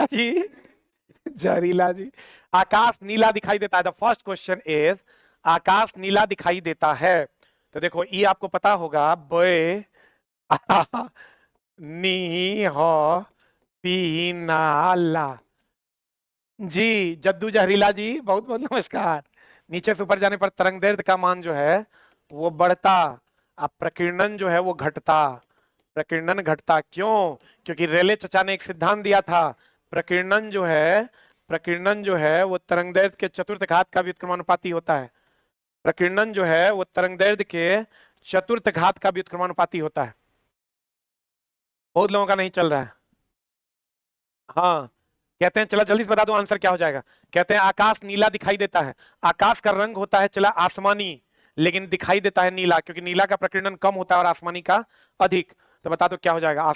जी जहरीला जी। आकाश नीला दिखाई देता है। द फर्स्ट क्वेश्चन इज आकाश नीला दिखाई देता है। तो देखो ये आपको पता होगा बे नी हो पी नाला। जी जद्दू जहरीला जी बहुत बहुत नमस्कार। नीचे से ऊपर जाने पर तरंग दैर्ध्य का मान जो है वो बढ़ता, अब प्रकीर्णन जो है वो घटता। प्रकीर्णन घटता क्यों? क्योंकि रेले चचा ने एक सिद्धांत दिया था, प्रकीर्णन जो है, प्रकीर्णन जो है वो तरंग दैर्ध्य के चतुर्थ घात का व्युत्क्रमानुपाती होता है। प्रकीर्णन जो है वो तरंग दैर्ध्य के चतुर्थ घात का व्युत्क्रमानुपाती होता है। बहुत लोगों का नहीं चल रहा है। हाँ कहते हैं, चला जल्दी से बता दो आंसर क्या हो जाएगा। कहते हैं आकाश नीला दिखाई देता है। आकाश का रंग होता है चला आसमानी, लेकिन दिखाई देता है नीला, क्योंकि नीला का प्रकीर्णन कम होता है और आसमानी का अधिक। तो बता दो क्या हो जाएगा।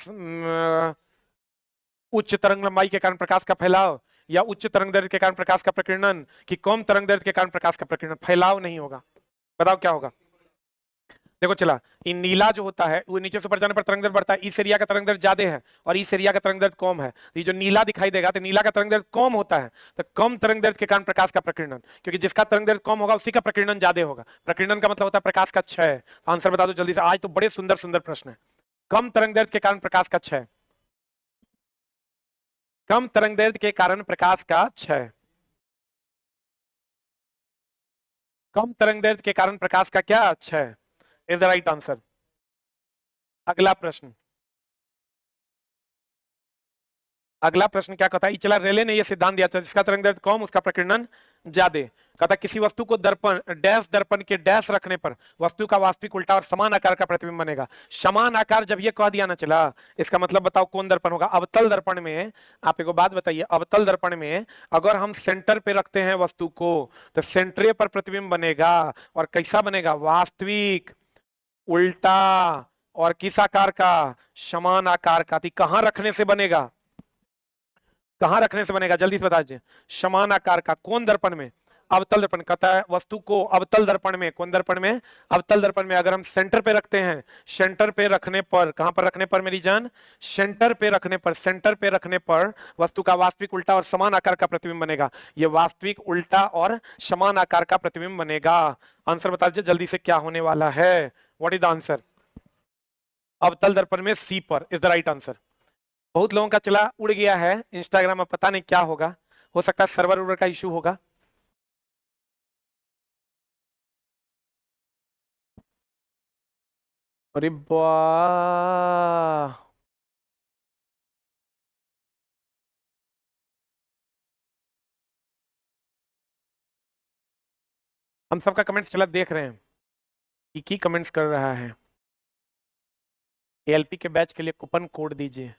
उच्च तरंग लंबाई के कारण प्रकाश का फैलाव, या उच्च तरंग दैर्ध्य के कारण प्रकाश का प्रकीर्णन, कि कम तरंग दैर्ध्य के कारण प्रकाश का प्रकीर्णन। फैलाव नहीं होगा। बताओ क्या होगा। देखो चला, इन नीला जो होता है वो नीचे से ऊपर जाने पर तरंग दैर्ध्य बढ़ता है। इस एरिया का तरंग दैर्ध्य ज्यादा है और इस एरिया का तरंग दैर्ध्य कम है। तो ये जो नीला दिखाई देगा तो नीला का तरंग दैर्ध्य कम होता है, तो कम तरंग दैर्ध्य के कारण प्रकाश का प्रकीर्णन, क्योंकि जिसका तरंग दैर्ध्य कम होगा उसी का प्रकीर्णन ज्यादा होगा। प्रकीर्णन का मतलब होता है प्रकाश का क्षय। आंसर बता दो जल्दी से। आज तो बड़े सुंदर सुंदर प्रश्न है। कम तरंग दैर्ध्य के कारण प्रकाश का क्षय। कम तरंग दैर्ध्य के कारण प्रकाश का क्षय। कम तरंग दैर्ध्य के कारण प्रकाश का क्या क्षय इज द राइट आंसर। अगला प्रश्न, अगला प्रश्न क्या कहता है। चला रेले ने यह सिद्धांत दिया था जिसका तरंग दैर्ध्य कम उसका प्रकीर्णन ज्यादा। कहता किसी वस्तु को दर्पण डैश दर्पण के डैश रखने पर वस्तु का वास्तविक उल्टा और समान आकार का प्रतिबिंब बनेगा। समान आकार जब ये कह दिया ना चला, इसका मतलब बताओ कौन दर्पण होगा। अवतल दर्पण में आप एक बात बताइए, अवतल दर्पण में अगर हम सेंटर पे रखते हैं वस्तु को तो सेंटरे पर प्रतिबिंब बनेगा। और कैसा बनेगा? वास्तविक, उल्टा और किस आकार का? समान आकार का। कहां रखने से बनेगा? कहां रखने से बनेगा जल्दी से बता दीजिए। समान आकार का। कौन दर्पण में? अवतल दर्पण। कहता है वस्तु को अवतल दर्पण में, कौन दर्पण में? अवतल दर्पण में अगर हम सेंटर पे रखते हैं, सेंटर पे रखने पर, कहां पर रखने पर मेरी जान? सेंटर पे रखने पर, सेंटर पे रखने पर वस्तु का वास्तविक उल्टा और समान आकार का प्रतिबिंब बनेगा। यह वास्तविक उल्टा और समान आकार का प्रतिबिंब बनेगा। आंसर बता दीजिए जल्दी से क्या होने वाला है। What is the answer? अवतल दर्पण में सी पर इज द राइट आंसर। बहुत लोगों का चला उड़ गया है इंस्टाग्राम में, पता नहीं क्या होगा। हो सकता है सर्वर वर्वर का इशू होगा। अरे वाह, हम सबका कमेंट्स चला देख रहे हैं की कमेंट्स कर रहा है। एएलपी के बैच के लिए कूपन कोड दीजिए।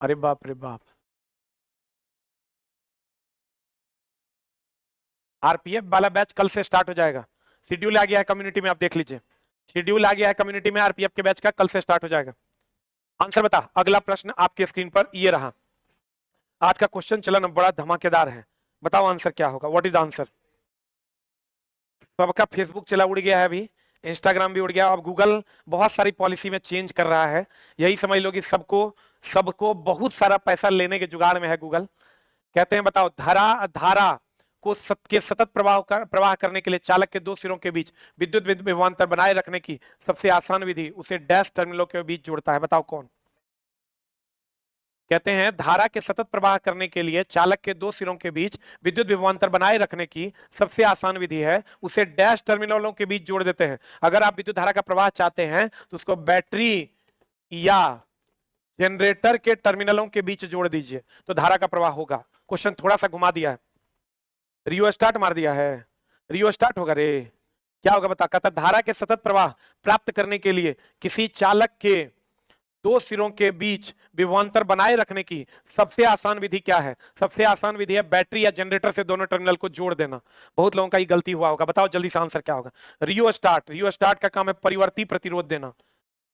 अरे बाप रे बाप। आरपीएफ वाला बैच कल से स्टार्ट हो जाएगा। शेड्यूल आ गया है कम्युनिटी में, आप देख लीजिए। शेड्यूल आ गया है कम्युनिटी में, आरपीएफ के बैच का कल से स्टार्ट हो जाएगा। आंसर बता। अगला प्रश्न आपके स्क्रीन पर ये रहा। आज का क्वेश्चन चला ना बड़ा धमाकेदार है। बताओ आंसर क्या होगा। What is the answer? सबका फेसबुक चला उड़ गया है अभी, इंस्टाग्राम भी उड़ गया। अब गूगल बहुत सारी पॉलिसी में चेंज कर रहा है। यही समझ लो कि सबको सबको बहुत सारा पैसा लेने के जुगाड़ में है गूगल। कहते हैं बताओ, धारा धारा को के सतत प्रवाह करने के लिए चालक के दो सिरों के बीच विद्युत विभवांतर बनाए रखने की सबसे आसान विधि उसे डैश टर्मिनलों के बीच जोड़ता है। बताओ कौन? कहते हैं धारा के सतत प्रवाह करने के लिए चालक के दो सिरों के बीच विद्युत विभवांतर बनाए रखने की सबसे आसान विधि है उसे डैश टर्मिनलों के बीच जोड़ देते हैं। अगर आप विद्युत धारा का प्रवाह चाहते हैं तो उसको बैटरी या जनरेटर के टर्मिनलों के बीच जोड़ दीजिए तो धारा का प्रवाह होगा। क्वेश्चन थोड़ा सा घुमा दिया है, रियो स्टार्ट मार दिया है। रियो स्टार्ट होगा रे। क्या होगा बता। कहता धारा के सतत प्रवाह प्राप्त करने के लिए किसी चालक के दो सिरों के बीच विभवांतर बनाए रखने की सबसे आसान विधि क्या है? सबसे आसान विधि है बैटरी या जनरेटर से दोनों टर्मिनल को जोड़ देना। बहुत लोगों का ये गलती हुआ होगा। बताओ जल्दी से आंसर क्या होगा। रियो स्टार्ट, रियो स्टार्ट का काम है परिवर्ती प्रतिरोध देना।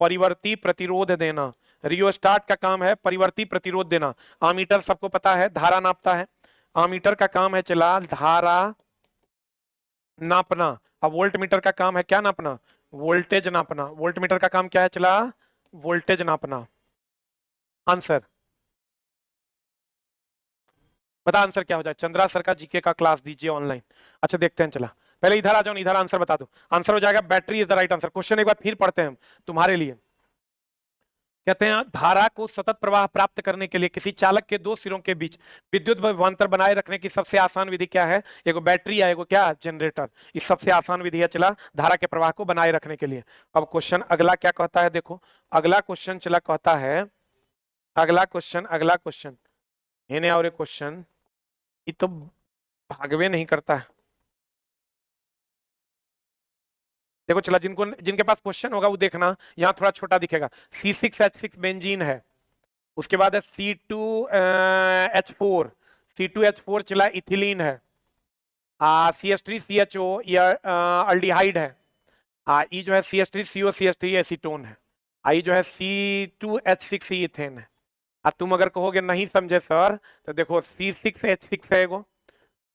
परिवर्ती प्रतिरोध देना। रियो स्टार्ट का काम है परिवर्ती प्रतिरोध देना। आमीटर सबको पता है धारा नापता है। आमीटर का काम है चला धारा नापना। अब वोल्ट मीटर का काम है क्या नापना? वोल्टेज नापना। वोल्ट मीटर का काम क्या है चला? वोल्टेज नापना। आंसर बता आंसर क्या हो जाए। चंद्रा सर का जीके का क्लास दीजिए ऑनलाइन। अच्छा देखते हैं, चला पहले इधर आ जाओ, इधर आंसर बता दो। आंसर हो जाएगा battery is the right answer. Question एक बार फिर पढ़ते हैं हम तुम्हारे लिए। कहते हैं धारा को सतत प्रवाह प्राप्त करने के लिए किसी चालक के दो सिरों के बीच विद्युत विभवांतर बनाए रखने की सबसे आसान विधि क्या है? एगो बैटरी है, एगो क्या, जनरेटर। इस सबसे आसान विधि है चला धारा के प्रवाह को बनाए रखने के लिए। अब क्वेश्चन अगला क्या कहता है, देखो अगला क्वेश्चन चला कहता है, अगला क्वेश्चन इन्हें और एक क्वेश्चन, ये तो भागवे नहीं करता है। देखो चला, जिनके पास क्वेश्चन होगा वो देखना, यहाँ थोड़ा छोटा दिखेगा। C6H6 बेंजीन है, उसके बाद है C2H4, C2H4 चला इथिलीन है, CH3CHO या अल्डिहाइड है, ई जो है CH3CO CH3 एसीटोन है, आई जो है C2H6 इथेन है। तुम अगर कहोगे नहीं समझे सर, तो देखो C6H6 है एगो,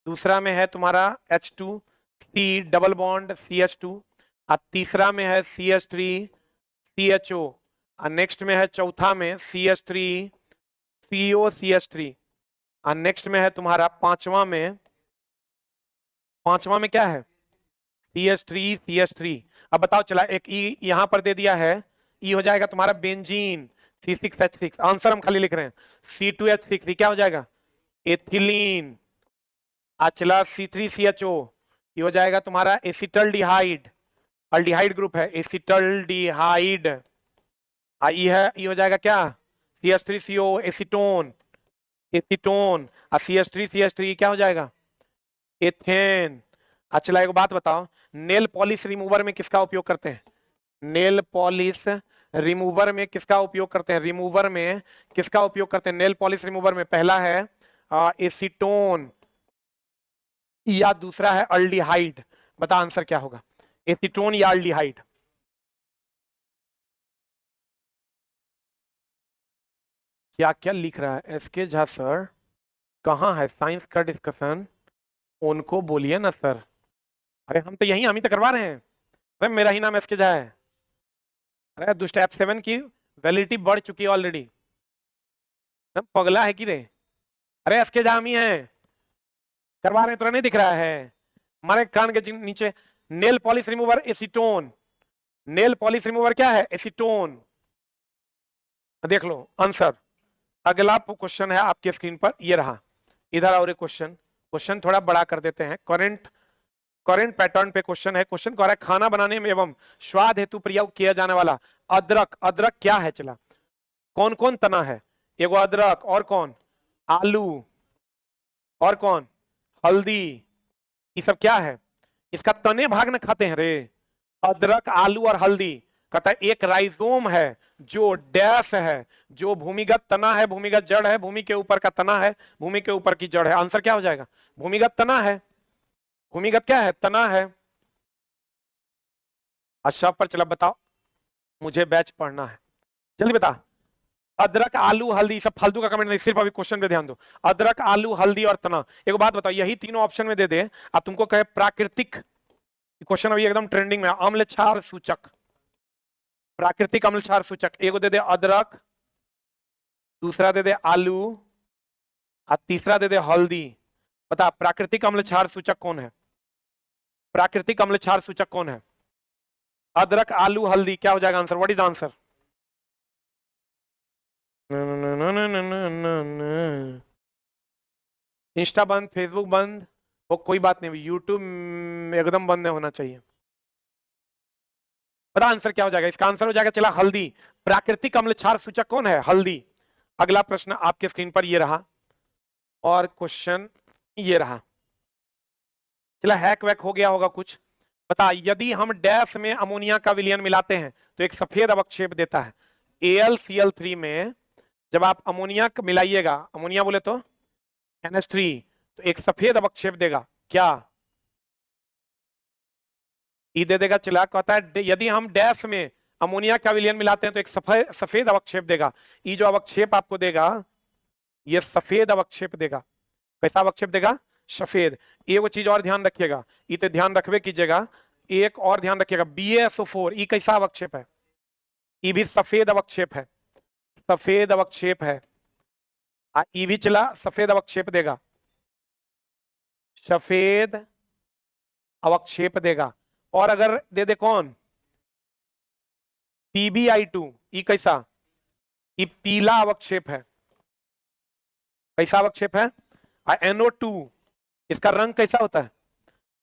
दूसरा में है तुम्हारा H2C डबल बॉन्ड CH2, तीसरा में है CH3CHO, नेक्स्ट में है चौथा में CH3COCH3, नेक्स्ट में है तुम्हारा पांचवा में क्या है? CH3CH3। अब बताओ चला, एक ई यहां पर दे दिया है, ई हो जाएगा तुम्हारा बेंजीन C6H6। आंसर हम खाली लिख रहे हैं C2H6, क्या हो जाएगा? एथिलीन। चला C3CHO, ये हो जाएगा तुम्हारा एसिटल्डिहाइड, अल्डिहाइड ग्रुप है एसिटल्डिहाइड। ये हो जाएगा क्या? CH3CO एसीटोन, CH3CH3 क्या हो जाएगा? एथेन। चला एक बात बताओ, नेल पॉलिश रिमूवर में किसका उपयोग करते हैं? नेल पॉलिश रिमूवर में किसका उपयोग करते हैं? नेल पॉलिश रिमूवर में पहला है एसीटोन या दूसरा है अल्डिहाइड। बता आंसर क्या होगा, एसीटोन या अल्डिहाइड? क्या क्या लिख रहा है एसके झा सर? कहाँ है साइंस का डिस्कशन? उनको बोलिए ना सर। अरे हम तो हम ही तो करवा रहे हैं। अरे मेरा ही नाम एसके झा है। अरे दुष्ट F7 की वैलिडिटी बढ़ चुकी है ऑलरेडी। पगला है कि रे? अरे एसके झा हम ही है, करवा रहे हैं, तुरा नहीं दिख रहा है? हमारे कान के नीचे nail polish remover acetone, nail polish remover क्या है? एसीटोन। देख लो आंसर। अगला क्वेश्चन है आपके स्क्रीन पर, ये रहा। इधर और एक क्वेश्चन थोड़ा बड़ा कर देते हैं। करंट पैटर्न पे क्वेश्चन है। क्वेश्चन कह रहा है खाना बनाने में एवं स्वाद हेतु प्रयोग किया जाने वाला अदरक क्या है? चला कौन कौन तना है? एगो अदरक, और कौन? आलू, और कौन? हल्दी। ये सब क्या है? इसका तने भाग न खाते हैं रे। अदरक, आलू और हल्दी। कहता है एक राइजोम है जो डैश है, जो भूमिगत तना है, भूमिगत जड़ है, भूमि के ऊपर का तना है, भूमि के ऊपर की जड़ है। आंसर क्या हो जाएगा? भूमिगत तना है। भूमिगत क्या है? तना है। अच्छा पर चला बताओ, मुझे बैच पढ़ना है, जल्दी बता। अदरक, आलू, हल्दी, सब फालतू का कमेंट नहीं, सिर्फ अभी क्वेश्चन पे ध्यान दो। अदरक, आलू, हल्दी और तना। एक बात बताओ, यही तीनों ऑप्शन में दे दे, अब तुमको कहे प्राकृतिक, क्वेश्चन अभी एकदम ट्रेंडिंग में, अम्ल क्षार सूचक, प्राकृतिक अम्ल क्षार सूचक। एगो दे दे अदरक, दूसरा दे दे आलू, और तीसरा दे दे हल्दी। बता प्राकृतिक अम्ल क्षार सूचक कौन है? प्राकृतिक अम्ल क्षार सूचक कौन है? अदरक, आलू, हल्दी। क्या हो जाएगा answer? What is answer? Insta बंद, फेसबुक बंद, वो कोई बात नहीं, यूट्यूब एकदम बंद नहीं होना चाहिए। पता आंसर क्या हो जाएगा? इसका आंसर हो जाएगा चला हल्दी। प्राकृतिक अम्ल क्षार सूचक कौन है? हल्दी। अगला प्रश्न आपके स्क्रीन पर ये रहा, और क्वेश्चन ये रहा। चला हैक वैक हो गया होगा कुछ। बता यदि हम डैश में अमोनिया का विलयन मिलाते हैं तो एक सफेद अवक्षेप देता है। AlCl3 में जब आप अमोनिया मिलाइएगा, अमोनिया बोले तो NH3, तो एक सफेद अवक्षेप देगा। क्या? ई दे देगा। चला कहता है यदि हम डैश में अमोनिया का विलयन मिलाते हैं तो एक सफेद अवक्षेप देगा। ये जो अवक्षेप आपको देगा, ये सफेद अवक्षेप देगा। कैसा अवक्षेप देगा? सफेद। एक चीज और ध्यान रखिएगा, इते ध्यान रखबे कीजिएगा, एक और ध्यान रखिएगा, BaSO4 ये कैसा अवक्षेप है? ये भी सफेद अवक्षेप है, सफेद अवक्षेप है। ये भी चला सफेद अवक्षेप देगा। सफेद अवक्षेप देगा। और अगर दे दे कौन, PbI2, ये कैसा, ये पीला अवक्षेप है। कैसा अवक्षेप है? NO2, इसका रंग कैसा होता है?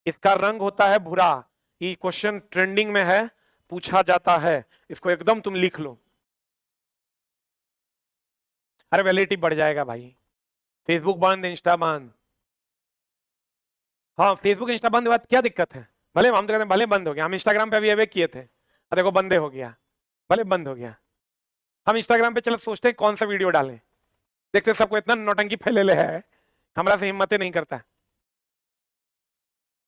इसका रंग होता है भूरा। ये क्वेश्चन ट्रेंडिंग में है, पूछा जाता है, इसको एकदम तुम लिख लो। अरे वैलिडिटी बढ़ जाएगा भाई। फेसबुक बंद, इंस्टा बंद। हाँ फेसबुक इंस्टा बंद हुआ क्या दिक्कत है? भले हम तो कहते हैं भले बंद हो गया, हम इंस्टाग्राम पे अभी अवे किए थे, देखो बंदे हो गया, भले बंद हो गया। हम इंस्टाग्राम पे चलो सोचते हैं कौन सा वीडियो डालें, देखते सबको इतना नौटंकी फैले है, हमारा से हिम्मतें नहीं करता।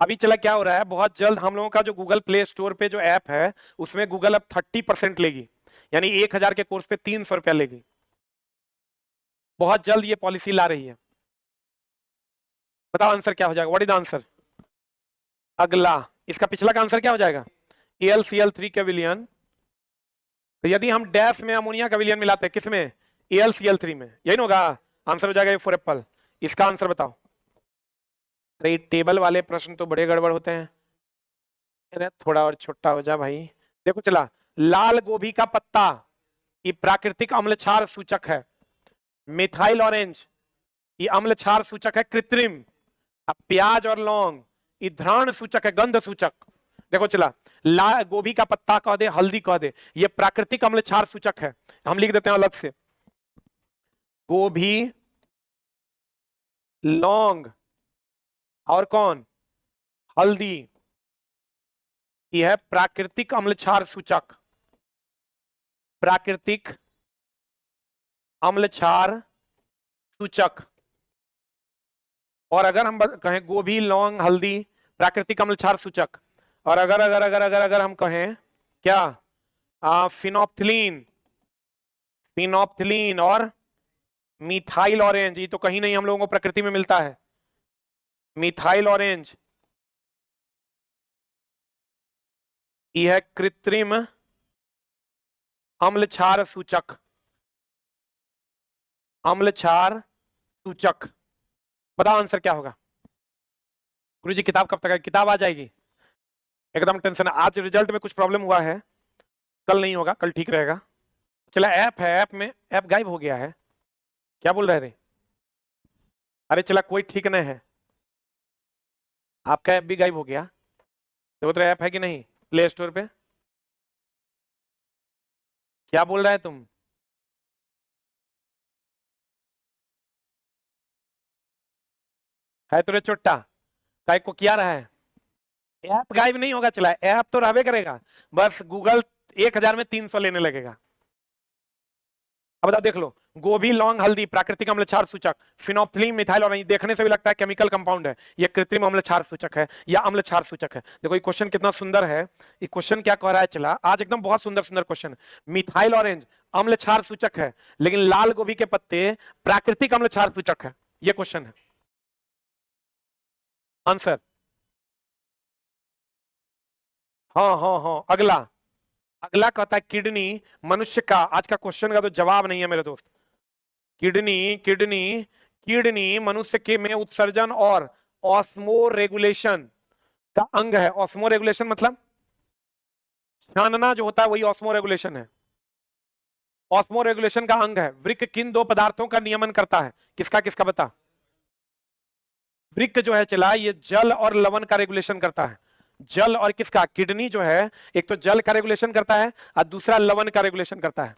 अभी चला क्या हो रहा है, बहुत जल्द हम लोगों का जो गूगल प्ले स्टोर पे जो ऐप है उसमें गूगल अब 30% लेगी, यानी 1000 के कोर्स पे 300 रुपया लेगी। बहुत जल्द ये पॉलिसी ला रही है। बताओ आंसर क्या हो जाएगा? What is the answer? अगला, इसका पिछला का आंसर क्या हो जाएगा? AlCl3 के विलयन। तो यदि हम डैश में अमोनिया का विलयन मिलाते हैं, किसमें? AlCl3 में, यही ना होगा आंसर हो जाएगा फॉर एप्पल। इसका आंसर बताओ। अरे टेबल वाले प्रश्न तो बड़े गड़बड़ होते हैं। अरे थोड़ा और छोटा हो जा भाई। देखो चला, लाल गोभी का पत्ता ये प्राकृतिक अम्ल क्षार सूचक है। मिथाइल ऑरेंज ये अम्ल क्षार सूचक है कृत्रिम। अब प्याज और लौंग ये घ्राण सूचक है, गंध सूचक। देखो चला, लाल गोभी का पत्ता कह दे, हल्दी कह दे, ये प्राकृतिक अम्ल क्षार सूचक है। हम लिख देते हैं अलग से, गोभी, लौंग और कौन, हल्दी, यह है प्राकृतिक अम्ल क्षार सूचक। प्राकृतिक अम्ल क्षार सूचक। और अगर हम कहें गोभी, लौंग, हल्दी प्राकृतिक अम्ल क्षार सूचक, और अगर अगर अगर अगर अगर हम कहें क्या, फिनोप्थिलीन, फिनोप्थिलीन और मिथाइल ऑरेंज, ये तो कहीं नहीं हम लोगों को प्रकृति में मिलता है। मिथाइल ऑरेंज यह है कृत्रिम अम्ल क्षार सूचक। अम्ल क्षार सूचक। बताओ आंसर क्या होगा? गुरुजी किताब कब तक है? किताब आ जाएगी, एकदम टेंशन। आज रिजल्ट में कुछ प्रॉब्लम हुआ है, कल नहीं होगा, कल ठीक रहेगा। चला ऐप है, ऐप में ऐप गायब हो गया है, क्या बोल रहे रे? अरे चला कोई ठीक नहीं है, आपका ऐप भी गायब हो गया। तो तेरा ऐप है कि नहीं प्ले स्टोर पे? क्या बोल रहा है तुम? है तुरे चुट्टा, काय को क्या रहा है? ऐप गायब नहीं होगा, चला ऐप तो रहबे करेगा, बस गूगल 1000 में 300 लेने लगेगा। अब बताओ, देख लो, गोभी, लौंग, हल्दी प्राकृतिक अम्ल क्षार सूचक, फिनोप्थिलीन, मिथाइल और देखने से भी लगता है केमिकल कंपाउंड है, ये कृत्रिम अम्ल क्षार सूचक है या अम्ल क्षार सूचक है। देखो ये क्वेश्चन कितना सुंदर है। ये क्वेश्चन क्या कह रहा है, चला आज एकदम बहुत सुंदर सुंदर क्वेश्चन। मिथाइल ऑरेंज अम्ल क्षार सूचक है, लेकिन लाल गोभी के पत्ते प्राकृतिक अम्ल क्षार सूचक है, ये क्वेश्चन है आंसर। हाँ हाँ हाँ, अगला, अगला कहता है किडनी मनुष्य का, आज का क्वेश्चन का तो जवाब नहीं है मेरे दोस्त। किडनी किडनी किडनी मनुष्य के में उत्सर्जन और ऑस्मो रेगुलेशन का अंग है। ऑस्मो रेगुलेशन मतलब छानना जो होता है वही ऑस्मो रेगुलेशन है। ऑस्मो रेगुलेशन का अंग है। वृक्क किन दो पदार्थों का नियमन करता है? किसका किसका बता? वृक्क जो है चला, ये जल और लवण का रेगुलेशन करता है। जल और किसका? किडनी जो है, एक तो जल का रेगुलेशन करता है और दूसरा लवण का रेगुलेशन करता है।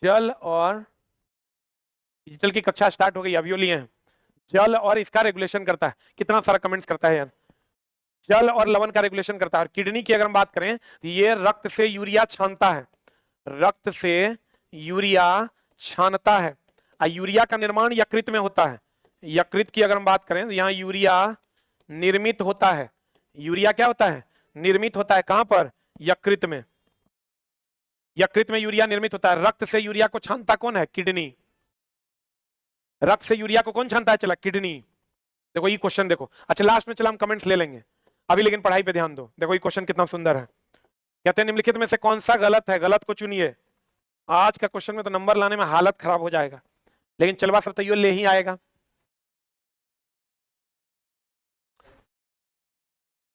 जल और, डिजिटल की कक्षा स्टार्ट हो गई, अभी लिए हैं। जल और इसका रेगुलेशन करता है, कितना सारा कमेंट्स करता है यार। जल और लवण का रेगुलेशन करता है। और किडनी की अगर हम बात करें तो ये रक्त से यूरिया छानता है, रक्त से यूरिया छानता है। और यूरिया का निर्माण यकृत में होता है। यकृत की अगर हम बात करें तो यहाँ यूरिया निर्मित होता है। यूरिया क्या होता है? निर्मित होता है। कहां पर? यकृत में। यकृत में यूरिया निर्मित होता है। रक्त से यूरिया को छानता कौन है? किडनी। रक्त से यूरिया को कौन छानता है? चला किडनी। देखो ये क्वेश्चन देखो। अच्छा लास्ट में चला हम कमेंट्स ले लेंगे, अभी लेकिन पढ़ाई पे ध्यान दो। देखो ये क्वेश्चन कितना सुंदर है। कहते हैं निम्नलिखित में से कौन सा गलत है? गलत को चुनिए। आज का क्वेश्चन में तो नंबर लाने में हालत खराब हो जाएगा। लेकिन चलवा सर तो यो ले ही आएगा।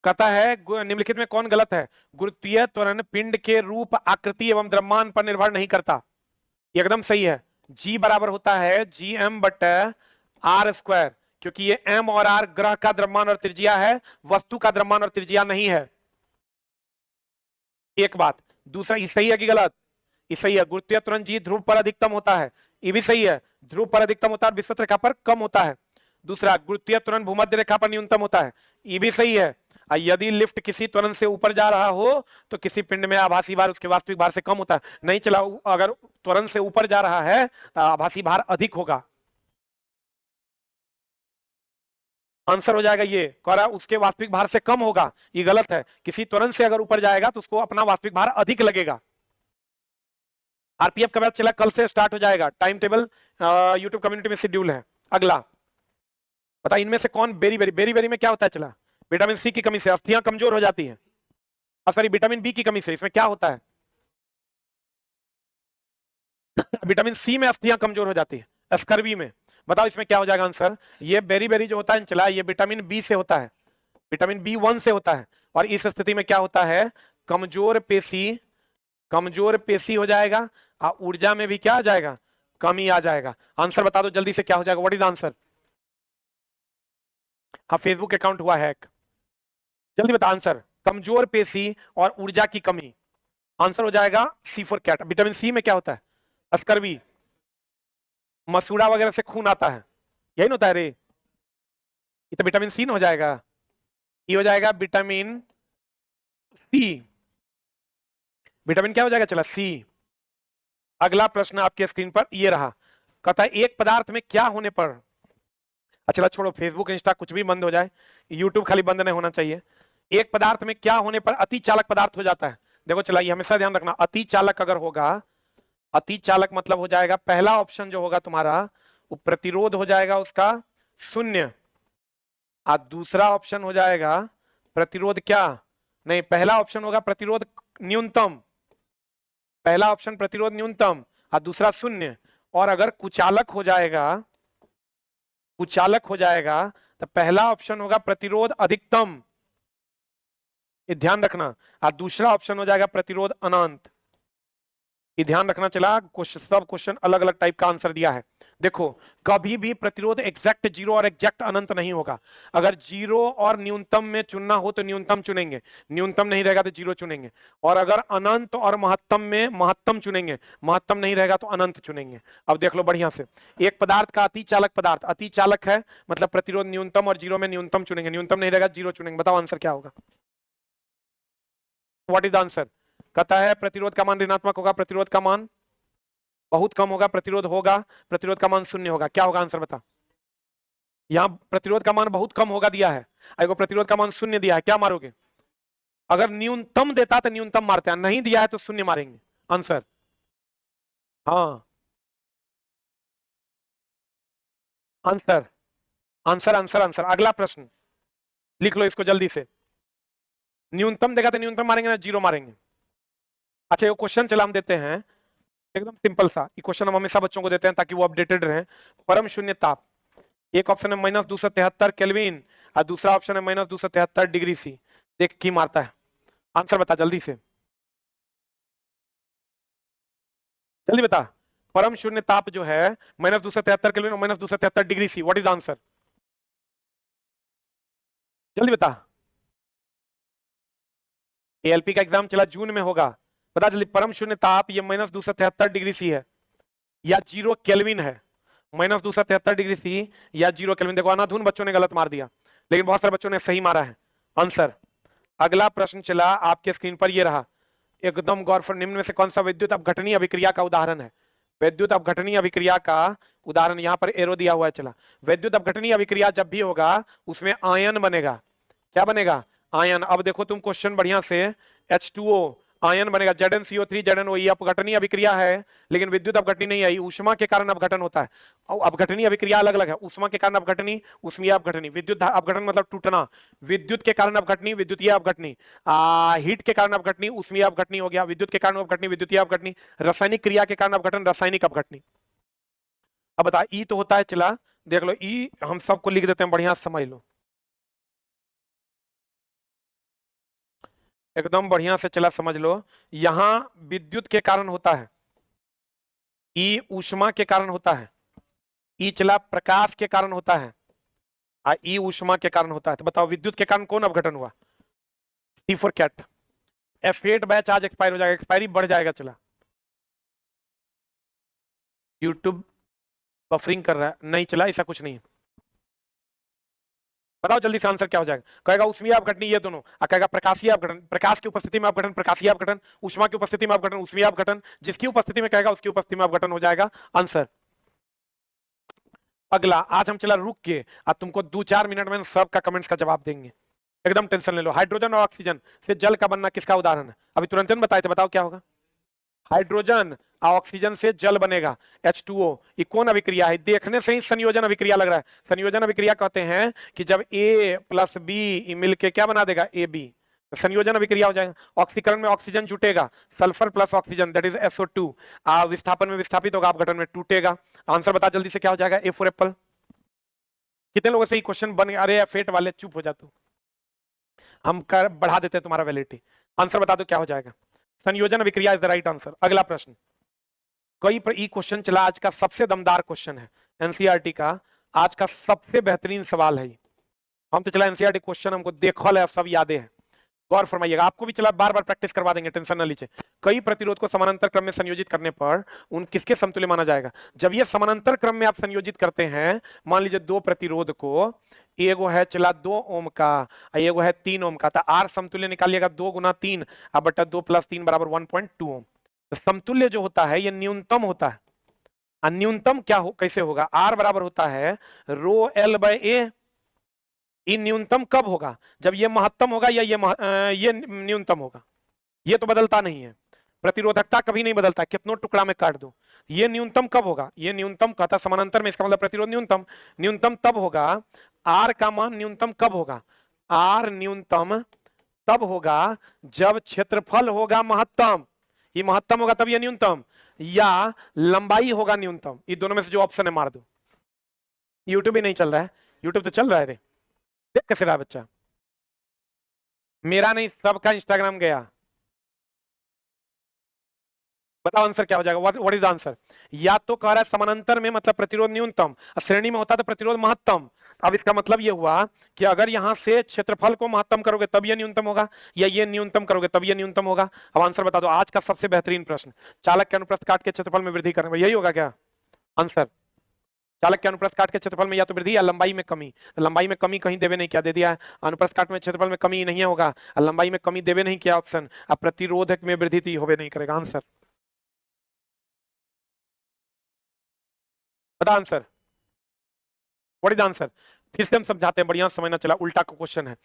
कहता है निम्नलिखित में कौन गलत है? गुरुत्वीय त्वरण पिंड के रूप, आकृति एवं द्रव्यमान पर निर्भर नहीं करता। एकदम सही है। जी बराबर होता है GM/R², क्योंकि ये M और R ग्रह का द्रव्यमान और त्रिज्या है, वस्तु का द्रव्यमान और त्रिज्या नहीं है। एक बात। दूसरा ये सही है कि गलत? ये सही है। गुरुत्वीय त्वरण जी ध्रुव पर अधिकतम होता है, ये भी सही है। ध्रुव पर अधिकतम होता है, विषुवत रेखा पर कम होता है। दूसरा, गुरुत्वीय त्वरण भूमध्य रेखा पर न्यूनतम होता है, ये भी सही है। यदि लिफ्ट किसी त्वरण से ऊपर जा रहा हो तो किसी पिंड में आभासी भार उसके वास्तविक भार से कम होता है। नहीं चला, अगर त्वरण से ऊपर जा रहा है तो आभासी भार अधिक होगा। आंसर हो जाएगा ये, कह रहा उसके वास्तविक भार से कम होगा, ये गलत है। किसी त्वरण से अगर ऊपर जाएगा तो उसको अपना वास्तविक भार अधिक लगेगा। आरपीएफ का बैच चला, कल से स्टार्ट हो जाएगा, टाइम टेबल यूट्यूब कम्युनिटी में शेड्यूल है। अगला बता, इनमें से कौन बेरी में क्या होता है? चला, विटामिन सी की कमी से अस्थियां कमजोर हो जाती हैं। सॉरी, विटामिन बी की कमी से। इसमें क्या होता है? विटामिन सी में अस्थियां कमजोर हो जाती है। स्कर्वी में। बताओ इसमें क्या हो जाएगा आंसर? ये बेरी जो होता है चला, ये विटामिन बी से होता है, विटामिन B1 से होता है। और इस स्थिति में क्या होता है? कमजोर पेशी हो जाएगा, और ऊर्जा में भी क्या आ जाएगा? कमी आ जाएगा। आंसर बता दो जल्दी से, क्या हो जाएगा? What is answer? हाँ, फेसबुक अकाउंट हुआ हैक। जल्दी बता आंसर। कमजोर पेशी और ऊर्जा की कमी। आंसर हो जाएगा C4 कैट। विटामिन सी में क्या होता है? स्कर्वी, मसूड़ा वगैरह से खून आता है, यही ना होता है रे? ये तो विटामिन सी ना हो जाएगा, ये हो जाएगा विटामिन सी। विटामिन क्या हो जाएगा? चला, सी। अगला प्रश्न आपके स्क्रीन पर ये रहा। कहता है एक पदार्थ में क्या होने पर, अच्छा छोड़ो, फेसबुक इंस्टा कुछ भी बंद हो जाए, यूट्यूब खाली बंद नहीं होना चाहिए। एक पदार्थ में क्या होने पर अति चालक पदार्थ हो जाता है? देखो चला, ये हमेशा ध्यान रखना, अति चालक अगर होगा, अति चालक मतलब हो जाएगा, पहला ऑप्शन जो होगा तुम्हारा वो प्रतिरोध हो जाएगा उसका 0, और दूसरा ऑप्शन हो जाएगा प्रतिरोध क्या नहीं, पहला ऑप्शन होगा प्रतिरोध न्यूनतम, पहला ऑप्शन प्रतिरोध न्यूनतम और दूसरा 0। और अगर कुचालक हो जाएगा तो पहला ऑप्शन होगा प्रतिरोध अधिकतम, ये ध्यान रखना, और दूसरा ऑप्शन हो जाएगा प्रतिरोध अनंत, ये ध्यान रखना। चला, सब क्वेश्चन अलग अलग टाइप का आंसर दिया है। देखो, कभी भी प्रतिरोध एग्जैक्ट 0 और एग्जैक्ट अनंत नहीं होगा। अगर 0 और न्यूनतम में चुनना हो तो न्यूनतम चुनेंगे, न्यूनतम नहीं रहेगा तो 0 चुनेंगे। और अगर अनंत और महत्तम में महत्तम चुनेंगे, महत्तम नहीं रहेगा तो अनंत चुनेंगे। अब देख लो बढ़िया से, एक पदार्थ का अति चालक पदार्थ, अति चालक है मतलब प्रतिरोध न्यूनतम, और 0 में न्यूनतम चुनेंगे, न्यूनतम नहीं रहेगा 0 चुनेंगे। बताओ आंसर क्या होगा? What is the answer? कहता है प्रतिरोध का मान ऋणात्मक होगा, प्रतिरोध का मान बहुत कम होगा, प्रतिरोध होगा, प्रतिरोध का मान 0 होगा। क्या होगा आंसर बता? यहां प्रतिरोध का मान बहुत कम होगा दिया है, अगर प्रतिरोध का मान 0 दिया है, क्या मारोगे? अगर न्यूनतम देता तो न्यूनतम मारते हैं, नहीं दिया है तो 0 मारेंगे। आंसर हाँ, आंसर आंसर आंसर आंसर। अगला प्रश्न लिख लो इसको जल्दी से। न्यूनतम देगा तो न्यूनतम मारेंगे ना 0 मारेंगे? अच्छा, ये क्वेश्चन चला हम देते हैं, एकदम सिंपल सा। ये क्वेश्चन हम हमेशा बच्चों को देते हैं ताकि वो अपडेटेड रहें। परम शून्य ताप, एक ऑप्शन है -273 केल्विन और दूसरा ऑप्शन है -273 डिग्री सी। देख की मारता है, आंसर बता जल्दी से, जल्दी बता। परम शून्य ताप जो है -273 केल्विन और -273 degree C, what is answer? जल्दी बता। एएलपी का एग्जाम चला जून में होगा, बता जल्दी। परम शून्य ताप ये -273 डिग्री सी है या 0 केल्विन है? -273 डिग्री सी या 0 केल्विन। देखो अनाधुन बच्चों ने गलत मार दिया, लेकिन बहुत सारे बच्चों ने सही मारा है आंसर। अगला प्रश्न चला आपके स्क्रीन पर, ये रहा, एकदम गौर से। निम्न में से कौन सा विद्युत अपघटनीय अभिक्रिया का उदाहरण है? विद्युत अपघटनीय अभिक्रिया का उदाहरण यहाँ पर एरो दिया हुआ है। चला, विद्युत अपघटनीय अभिक्रिया जब भी होगा उसमें आयन बनेगा। क्या बनेगा? आयन। अब देखो तुम क्वेश्चन बढ़िया से, H2O आयन बनेगा, ZnCO3 ZnO, ये अपघटनीय अभिक्रिया है, लेकिन विद्युत अपघटनी नहीं आई, ऊष्मा के कारण अपघटन होता है। और अपघटनीय अभिक्रिया अलग अलग है, ऊष्मा के कारण अपघटनी, ऊष्मीय अपघटनी। विद्युत अपघटन मतलब टूटना, विद्युत के कारण अपघटनी, विद्युतीय अपघटनी। हीट के कारण अपघटनी, ऊष्मीय अपघटनी हो गया। विद्युत के कारण अपघटनी, विद्युतीय अपघटनी। रासायनिक क्रिया के कारण अपघटन, रासायनिक अपघटनी। अब बता, ई तो होता है चला, देख लो ई हम सबको लिख देते हैं, बढ़िया समझ लो, एकदम बढ़िया से चला समझ लो। यहां विद्युत के कारण होता है, ई ऊष्मा के कारण होता है, ई चला प्रकाश के कारण होता है, ई ऊष्मा के कारण होता है। तो बताओ विद्युत के कारण कौन अपघटन हुआ? सी फॉर कैट। F8 बैच आज एक्सपायर हो जाएगा, एक्सपायरी बढ़ जाएगा चला। यूट्यूब बफरिंग कर रहा है, नहीं चला, ऐसा कुछ नहीं है। बताओ जल्दी से आंसर क्या हो जाएगा? कहेगा ऊष्मीय अपघटन, ये दोनों, कहेगा प्रकाशीय अपघटन, प्रकाश की उपस्थिति में अपघटन प्रकाशीय अपघटन, ऊष्मा की उपस्थिति में अपघटन ऊष्मीय अपघटन, जिसकी उपस्थिति में कहेगा उसकी उपस्थिति में अपघटन हो जाएगा आंसर। अगला, आज हम चला रुक के, अब तुमको 2-4 मिनट में सबका कमेंट्स का जवाब देंगे, एकदम टेंशन ले लो। हाइड्रोजन और ऑक्सीजन से जल का बनना किसका उदाहरण है? अभी तुरंत बताए थे, बताओ क्या होगा? हाइड्रोजन और ऑक्सीजन से जल बनेगा H2O। ये कौन अभिक्रिया है? देखने से ही संयोजन अभिक्रिया लग रहा है। संयोजन अभिक्रिया कहते हैं कि जब A प्लस B मिलके क्या बना देगा? AB। तो संयोजन अभिक्रिया हो जाएगा। ऑक्सीकरण में ऑक्सीजन जुटेगा, sulphur plus oxygen that is SO2। विस्थापन में विस्थापित होगा, अपघटन में टूटेगा। आंसर बता जल्दी से क्या हो जाएगा? A for Apple. कितने लोगों से ये क्वेश्चन बन? अरे फेट वाले चुप हो जा तू, हम कर बढ़ा देते हैं तुम्हारा वैलिडिटी। आंसर बता दो क्या हो जाएगा? संयोजन अभिक्रिया इज द राइट आंसर। अगला प्रश्न, कई पर ई क्वेश्चन चला, आज का सबसे दमदार क्वेश्चन है एनसीईआरटी का, आज का सबसे बेहतरीन सवाल है। हम तो चला एनसीईआरटी क्वेश्चन हमको देखल है, सब यादें हैं, गौर फरमाइएगा। आपको भी चला बार बार प्रैक्टिस करवा देंगे, टेंशन न लीजिए। कई प्रतिरोध को समानांतर क्रम में संयोजित करने पर उन किसके समतुल्य माना जाएगा? जब ये समानांतर क्रम में आप संयोजित करते हैं, मान लीजिए दो प्रतिरोध को, एगो है चला 2 ओम का, एगो है 3 ओम का, तो आर समतुल्य निकालिएगा 2 गुना 3 बटा 2 प्लस 3 बराबर 1.2 ओम। समतुल्य जो होता है ये न्यूनतम होता है। न्यूनतम क्या हो, कैसे होगा? आर बराबर होता है रो एल बाय ए। ये न्यूनतम कब होगा? जब ये महत्तम होगा या ये न्यूनतम होगा। ये तो बदलता नहीं है, प्रतिरोधकता कभी नहीं बदलता, कितनों टुकड़ा में काट दो। ये न्यूनतम कब होगा? ये न्यूनतम कहता समानांतर में, इसका मतलब प्रतिरोध न्यूनतम। न्यूनतम तब होगा, आर का मान न्यूनतम कब होगा? आर न्यूनतम तब होगा जब क्षेत्रफल होगा महत्तम। ये महत्तम होगा तब ये न्यूनतम, या लंबाई होगा न्यूनतम। ये दोनों में से जो ऑप्शन है मार दो। यूट्यूब ही नहीं चल रहा है, यूट्यूब तो चल रहा है रे, देख कैसे रहा बच्चा। मेरा नहीं, सबका इंस्टाग्राम गया। बताओ आंसर क्या हो जाएगा? What is the answer? या तो कह रहा है समानांतर में मतलब प्रतिरोध न्यूनतम, श्रेणी में होता तो प्रतिरोध महत्तम। अब इसका मतलब ये हुआ कि अगर यहां से क्षेत्रफल को महत्तम करोगे तब ये न्यूनतम होगा, या ये न्यूनतम करोगे तब ये न्यूनतम होगा। अब आंसर बता दो, आज का सबसे बेहतरीन प्रश्न। चालक के अनुप्रस्थ काट के क्षेत्रफल में वृद्धि करने, यही होगा क्या आंसर? चालक के अनुप्रस्थ काट के क्षेत्रफल में या तो वृद्धि या लंबाई में कमी। तो लंबाई में कमी कहीं देवे नहीं, क्या दे दिया है? अनुप्रस्थ काट में क्षेत्रफल में कमी नहीं होगा, लंबाई में कमी देवे नहीं किया ऑप्शन। अब प्रतिरोधक में वृद्धि तो होवे नहीं करेगा। आंसर बता, आंसर व्हाट इज आंसर? फिर से हम समझाते हैं, बढ़िया समझना चला, उल्टा का क्वेश्चन है।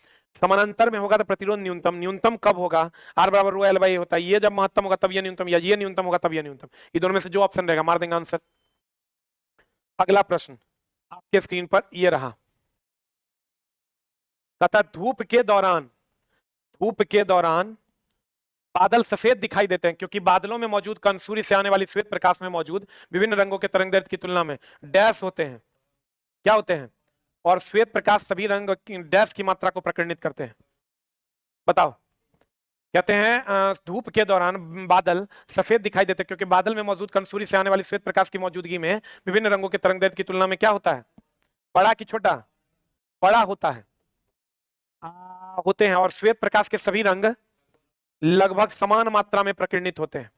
समानांतर में होगा तो प्रतिरोध न्यूनतम, न्यूनतम कब होगा? आर बराबर रो एल बाई होता है, ये जब महत्तम होगा तब ये न्यूनतम, या ये न्यूनतम होगा तब ये न्यूनतम। ये दोनों में से जो ऑप्शन रहेगा मार देंगे आंसर। अगला प्रश्न आपके स्क्रीन पर ये रहा, कहता धूप के दौरान बादल सफेद दिखाई देते हैं क्योंकि बादलों में मौजूद कण सूर्य से आने वाली श्वेत प्रकाश में मौजूद विभिन्न रंगों के तरंगदैर्घ्य की तुलना में डैश होते हैं। क्या होते हैं? और श्वेत प्रकाश सभी रंग डैश की मात्रा को प्रकटित करते हैं। बताओ। कहते हैं धूप के दौरान बादल सफेद दिखाई देते हैं क्योंकि बादल में मौजूद कण सूर्य से आने वाली श्वेत प्रकाश की मौजूदगी में विभिन्न रंगों के तरंगदैर्घ्य की तुलना में क्या होता है? बड़ा कि छोटा? बड़ा होता है, होते हैं। और श्वेत प्रकाश के सभी रंग लगभग समान मात्रा में प्रकीर्णित होते हैं,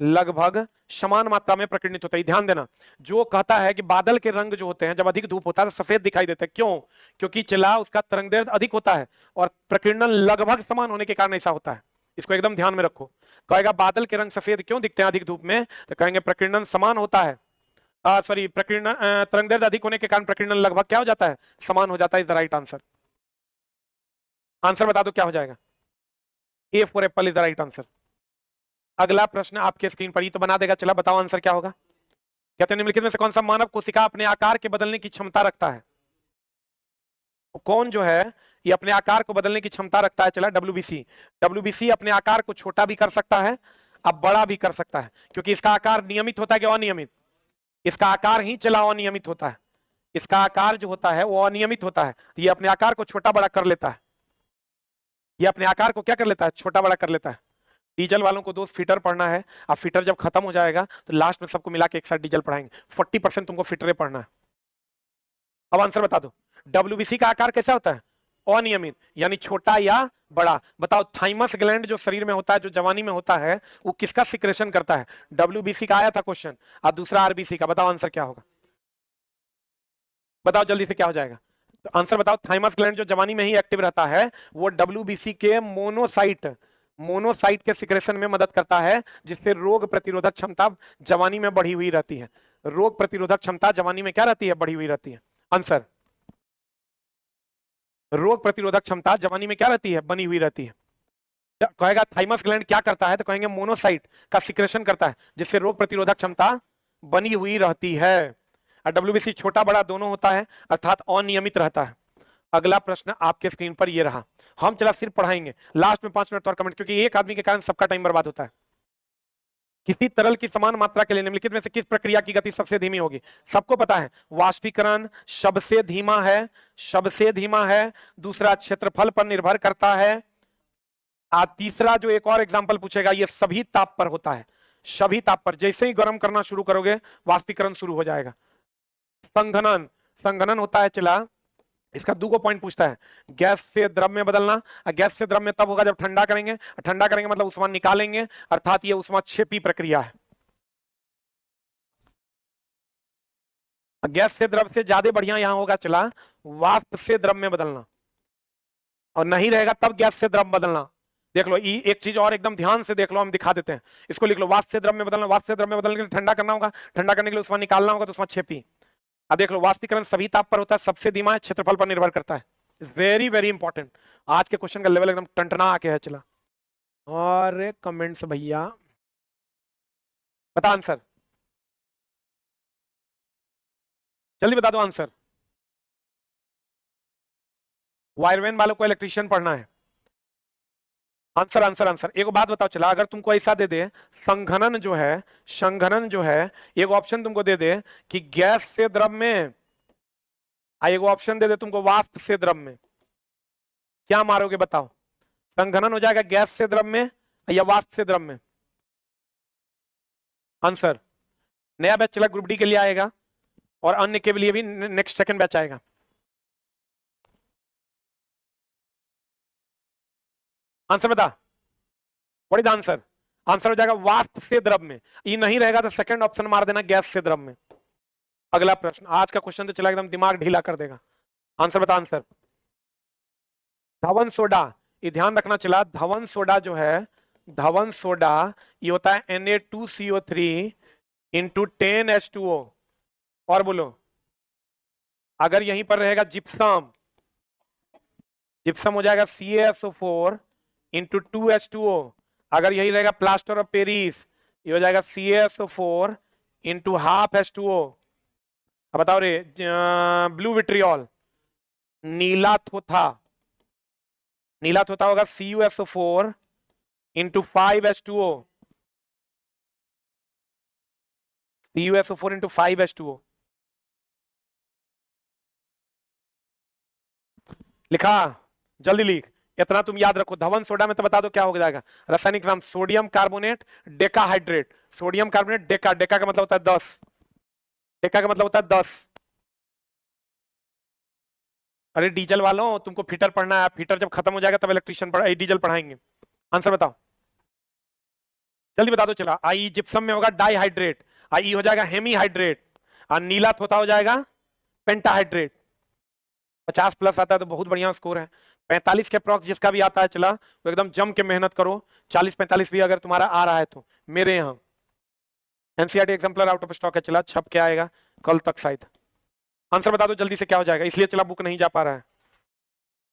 लगभग समान मात्रा में प्रकीर्णित होता है। ध्यान देना, जो कहता है कि बादल के रंग जो होते हैं जब अधिक धूप होता है तो सफेद दिखाई देते हैं, क्यों? क्योंकि चला उसका तरंगदैर्घ्य अधिक होता है और प्रकीर्णन लगभग समान होने के कारण ऐसा होता है। इसको एकदम ध्यान में रखो। कहेगा बादल के रंग सफेद क्यों दिखते हैं अधिक धूप में, तो कहेंगे प्रकीर्णन समान होता है, सॉरी प्रकीर्णन तरंगदैर्घ्य अधिक होने के कारण प्रकीर्णन लगभग क्या हो जाता है? समान हो जाता है। Is the right answer. Answer बता दो क्या हो जाएगा? A for Apple is the right answer. अगला प्रश्न आपके स्क्रीन पर ही तो बना देगा, चला बताओ आंसर क्या होगा? कहते हैं निम्नलिखित में से कौन सा मानव कोशिका अपने आकार के बदलने की क्षमता रखता है? कौन जो है ये अपने आकार को बदलने की क्षमता रखता है? चला डब्ल्यूबीसी। डब्ल्यूबीसी अपने आकार को छोटा भी कर सकता है, अब बड़ा भी कर सकता है, क्योंकि इसका आकार नियमित होता है कि अनियमित? इसका आकार ही चला अनियमित होता है, इसका आकार जो होता है वो अनियमित होता है, तो ये अपने आकार को छोटा बड़ा कर लेता है, ये अपने आकार को क्या कर लेता है, छोटा बड़ा कर लेता है। डीजल वालों को दोस्त फीटर पढ़ना है, अब फीटर जब खत्म हो जाएगा तो लास्ट में सबको मिला के एक साथ डीजल पढ़ाएंगे, 40% तुमको फीटरे पढ़ना है। अब आंसर बता दो, डब्ल्यूबीसी का आकार कैसा होता है, अनियमित, यानी छोटा या बड़ा। बताओ थाइमस ग्लैंड जो शरीर में होता है, जो जवानी में होता है, वो किसका सिक्रेशन करता है, डब्ल्यूबीसी का आया था क्वेश्चन, और दूसरा आरबीसी का। बताओ आंसर क्या होगा, बताओ जल्दी से क्या हो जाएगा, तो आंसर बताओ। थाइमस ग्लैंड जो जवानी में ही एक्टिव रहता है वो डब्ल्यूबीसी के मोनोसाइट के सिक्रेशन में मदद करता है, जिससे रोग प्रतिरोधक क्षमता जवानी में बढ़ी हुई रहती है। रोग प्रतिरोधक क्षमता जवानी में क्या रहती है, बढ़ी हुई रहती है। आंसर, रोग प्रतिरोधक क्षमता जवानी में क्या रहती है, बनी हुई रहती है। कहेगा थाइमस ग्लैंड क्या करता है, तो कहेंगे मोनोसाइट का सिक्रेशन करता है, जिससे रोग प्रतिरोधक क्षमता बनी हुई रहती है। और डब्ल्यूबीसी छोटा बड़ा दोनों होता है, अर्थात अनियमित रहता है। अगला प्रश्न आपके स्क्रीन पर ये रहा, हम चला सिर्फ पढ़ाएंगे, लास्ट में 5 मिनट और कमेंट, क्योंकि एक आदमी के कारण सबका टाइम बर्बाद होता है। किसी तरल की समान मात्रा के लिए निम्नलिखित में से किस प्रक्रिया की गति सबसे धीमी होगी। सबको पता है वाष्पीकरण सबसे धीमा है, सबसे धीमा है। दूसरा क्षेत्रफल पर निर्भर करता है। तीसरा जो एक और एग्जांपल पूछेगा, ये सभी ताप पर होता है, सभी ताप पर। जैसे ही गर्म करना शुरू करोगे वाष्पीकरण शुरू हो जाएगा। संघनन, संघनन होता है चला, इसका दो पॉइंट पूछता है, गैस से द्रव में बदलना। गैस से द्रव में तब होगा जब ठंडा करेंगे, ठंडा करेंगे मतलब ऊष्मा निकालेंगे, अर्थात ये ऊष्माक्षेपी प्रक्रिया है। गैस से द्रव से ज्यादा बढ़िया यहां होगा चला वाष्प से द्रव में बदलना, और नहीं रहेगा तब गैस से द्रव बदलना। देख लो एक चीज और एकदम ध्यान से देख लो, हम दिखा देते हैं, इसको लिख लो, वाष्प से द्रव में बदलना। वाष्प से द्रव में बदलने के लिए ठंडा करना होगा, ठंडा करने के लिए ऊष्मा निकालना होगा, तो ऊष्माक्षेपी। अब देख लो वाष्पीकरण सभी ताप पर होता है, सबसे धीमा है, क्षेत्रफल पर निर्भर करता है। वेरी वेरी इंपॉर्टेंट, आज के क्वेश्चन का लेवल एकदम टंटना आके है चला। और कमेंट्स भैया, बता आंसर, जल्दी बता दो आंसर। वायरमैन वालों को इलेक्ट्रीशियन पढ़ना है। Answer answer answer. एक बात बताओ चला, अगर तुमको ऐसा दे दे संघनन जो है, संघनन जो है, एक ऑप्शन तुमको दे दे कि गैस से द्रव में, एक ऑप्शन दे दे तुमको वाष्प से द्रव में, क्या मारोगे बताओ। संघनन हो जाएगा गैस से द्रव में या वाष्प से द्रव में। आंसर, नया बैच चला ग्रुप डी के लिए आएगा और अन्य के लिए भी नेक्स्ट सेकंड बैच आएगा। आंसर बता, व्हाट इज आंसर। आंसर हो जाएगा वाष्प से द्रव में। ये नहीं रहेगा तो सेकंड ऑप्शन मार देना, गैस से द्रव में। अगला प्रश्न, आज का क्वेश्चन तो चला एकदम दिमाग ढीला कर देगा। आंसर बता आंसर। धवन सोडा, ये ध्यान रखना चला, धवन सोडा जो है, धवन सोडा ये होता है Na2CO3 इंटू 10H2O। और बोलो, अगर यहीं पर रहेगा जिप्सम, जिप्सम हो जाएगा CaSO4 इंटू 2H2O। अगर यही रहेगा प्लास्टर ऑफ पेरिस, ये हो जाएगा CaSO4 इंटू हाफ H2O। अब बताओ रे, ब्लू विट्रियोल, नीला थोथा, नीला थोथा होगा CuSO4 into 5H2O, CuSO4 into 5H2O। लिखा, जल्दी लिख, इतना तुम याद रखो। धवन सोडा में तो बता दो क्या हो जाएगा, रासायनिक नाम sodium carbonate decahydrate. Sodium carbonate Deka, Deka का मतलब होता है 10, डेका का मतलब होता है 10। अरे डीजल वालों, तुमको फीटर पढ़ना है, फीटर जब खत्म हो जाएगा तब इलेक्ट्रीशियन डीजल पढ़ाएंगे। आंसर बताओ, जल्दी बता दो चला। आई जिप्सम में होगा डाईहाइड्रेट, आई हो जाएगा हेमीहाइड्रेट, और नीला थोथा हो जाएगा पेंटाहाइड्रेट। 50 प्लस आता है तो बहुत बढ़िया स्कोर है। 45 के अप्रॉक्स जिसका भी आता है चला, वो एकदम जम के मेहनत करो। 40-45 भी अगर तुम्हारा आ रहा है तो मेरे यहाँ NCERT exemplar out of stock है चला, छप के आएगा कल तक शायद। आंसर बता दो जल्दी से क्या हो जाएगा, इसलिए चला बुक नहीं जा पा रहा है।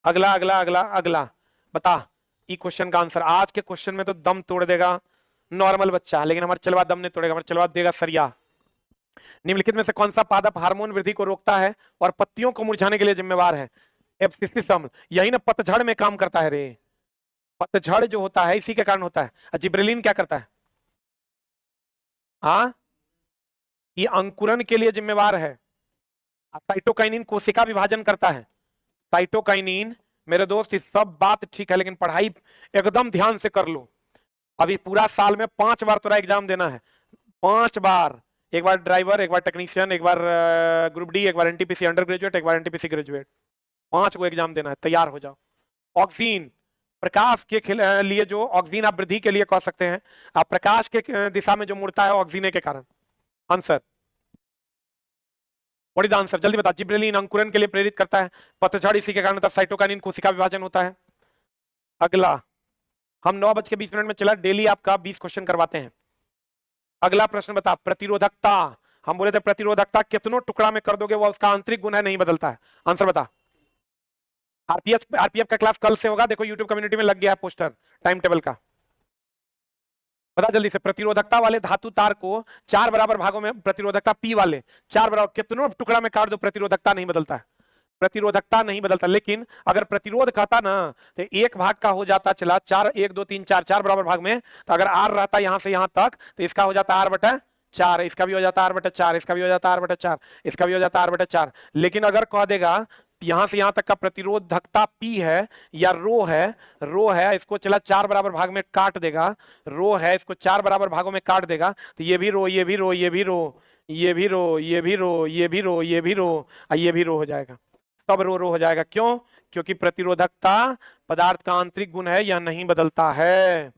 अगला अगला अगला अगला बता, ई क्वेश्चन का आंसर। आज के क्वेश्चन में तो दम तोड़ देगा नॉर्मल बच्चा, लेकिन हमारे चलवा दम नहीं तोड़ेगा, हमारे चलवा देगा सरिया। निम्नलिखित में से कौन सा पादप हार्मोन वृद्धि को रोकता है और पत्तियों को मुरझाने के लिए जिम्मेवार है। एब्सिसिस अम्ल, यही ना पतझड़ में काम करता है रे। पतझड़ जो होता है इसी के कारण होता है। जिब्रेलिन क्या करता है, हाँ ये अंकुरन के लिए जिम्मेवार है। साइटोकाइनिन कोशिका विभाजन करता है। साइटोकाइनिन, मेरे दोस्त, इस सब बात ठीक है, लेकिन पढ़ाई एकदम ध्यान से कर लो। अभी पूरा साल में 5 बार तुम्हारा एग्जाम देना है, 5 बार। एक बार ड्राइवर, एक बार टेक्नीशियन, एक बार ग्रुप डी, एक बार एनटीपीसी अंडर ग्रेजुएट, एक बार एनटीपीसी ग्रेजुएट। 5 को एग्जाम देना है, तैयार हो जाओ। ऑक्सीन, प्रकाश के लिए जो ऑक्सीजन आप वृद्धि के लिए कह सकते हैं, आप प्रकाश के दिशा में जो मुड़ता है ऑक्सीजन के कारण। आंसर, व्हाट इज आंसर, जल्दी बता। जिब्रेलिन अंकुरन के लिए प्रेरित करता है, पतझड़ इसी के कारण होता है, साइटोकाइनिन कोशिका विभाजन होता है। अगला, हम 9:20 में चला, डेली आपका 20 क्वेश्चन करवाते हैं। अगला प्रश्न बता, प्रतिरोधकता। हम बोले थे प्रतिरोधकता कितनों टुकड़ा में कर दोगे वो उसका आंतरिक गुण है, नहीं बदलता है। आंसर बता। आरपीएफ का क्लास कल से होगा, देखो यूट्यूब कम्युनिटी में लग गया है पोस्टर टाइम टेबल का। बता जल्दी से। प्रतिरोधकता वाले धातु तार को 4 बराबर भागों में, प्रतिरोधकता पी वाले 4 बराबर, कितनों टुकड़ा में काट दो प्रतिरोधकता नहीं बदलता है। प्रतिरोधकता नहीं बदलता, लेकिन अगर प्रतिरोध कहता ना तो एक भाग का हो जाता, चला 4, 1 2 3 4, 4 बराबर भाग में, तो अगर आर रहता यहां से यहां तक तो इसका हो जाता r/4, इसका भी हो जाता r/4, इसका भी हो जाता r/4, इसका भी हो जाता r/4। लेकिन अगर कह देगा यहां से यहां तक का प्रतिरोधकता P है या रो है, इसको चला 4 बराबर भाग में काट देगा, रो है, इसको 4 बराबर भागों में काट देगा, तो ये भी रो, ये भी रो, ये भी रो, ये भी रो, ये भी रो, ये भी रो, ये भी रो, ये भी रो हो जाएगा। सब रो हो जाएगा। क्यों? क्योंकि प्रतिरोधकता पदार्थ का आंतरिक गुण है या नहीं बदलता है।